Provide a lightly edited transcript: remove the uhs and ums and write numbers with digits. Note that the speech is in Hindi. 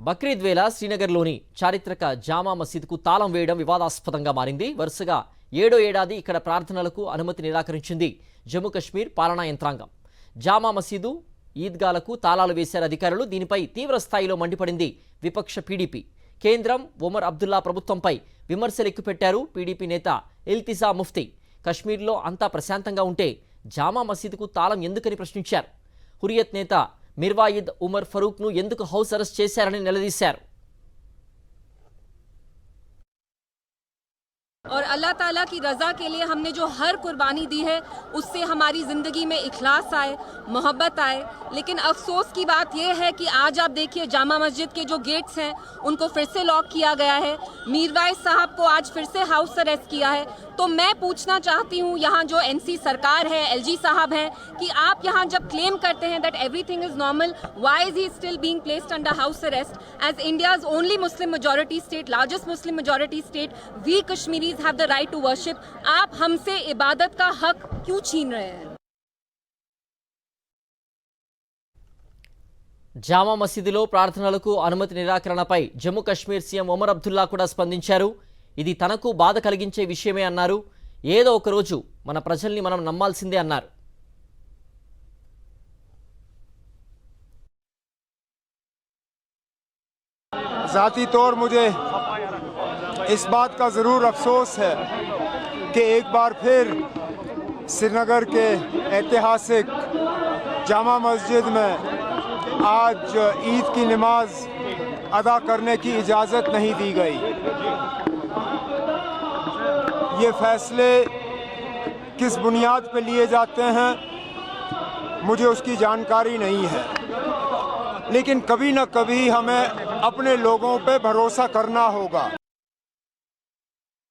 బక్రీద్ వేళ శ్రీనగర్లోని చారిత్రక జామా మసీదుకు తాళం వేయడం వివాదాస్పదంగా మారింది. వరుసగా 7వ ఏడాది ఇక్కడ ప్రార్థనలకు అనుమతి నిరాకరించింది జమ్మూ కశ్మీర్ పాలనా యంత్రాంగం. జామా మసీదు, ఈద్గాలకు తాళాలు వేశారు అధికారులు. దీనిపై తీవ్ర స్థాయిలో మండిపడింది విపక్ష పీడీపీ. కేంద్రం, ఒమర్ అబ్దుల్లా ప్రభుత్వంపై విమర్శలు ఎక్కుపెట్టారు పీడీపీ నేత ఇల్తిజా ముఫ్తీ. కశ్మీర్లో అంతా ప్రశాంతంగా ఉంటే జామా మసీదుకు తాళం ఎందుకని ప్రశ్నించారు. హురియత్ నేత మిర్వాయిద్ ఉమర్ ఫరూక్ను ఎందుకు హౌస్ అరెస్ట్ చేశారని నిలదీశారు. और अल्लाह ताला की रज़ा के लिए हमने जो हर कुर्बानी दी है उससे हमारी ज़िंदगी में इखलास आए, मोहब्बत आए। लेकिन अफसोस की बात यह है कि आज आप देखिए जामा मस्जिद के जो गेट्स हैं उनको फिर से लॉक किया गया है। मीरवाइज साहब को आज फिर से हाउस अरेस्ट किया है। तो मैं पूछना चाहती हूँ यहाँ जो एनसी सरकार है, एलजी साहब हैं, कि आप यहाँ जब क्लेम करते हैं that everything is normal, why is he still being placed under house arrest as India's only Muslim majority state, largest Muslim majority state? We Kashmiris have the right to worship. आप हमसे इबादत का हक क्यों छीन रहे हैं? జామా మసీదులో ప్రార్థనలకు అనుమతి నిరాకరణపై జమ్మూ కశ్మీర్ సీఎం ఒమర్ అబ్దుల్లా కూడా స్పందించారు. ఇది తనకు బాధ కలిగించే విషయమే అన్నారు. ఏదో ఒక రోజు మన ప్రజల్ని మనం నమ్మాల్సిందే అన్నారు. ज़ाती तौर मुझे इस बात का ज़रूर अफसोस है कि एक बार फिर श्रीनगर के ऐतिहासिक जामा मस्जिद में आज ईद की नमाज अदा करने की इजाज़त नहीं दी गई। ये फ़ैसले किस बुनियाद पर लिए जाते हैं मुझे उसकी जानकारी नहीं है, लेकिन कभी न कभी हमें अपने लोगों पे भरोसा करना होगा।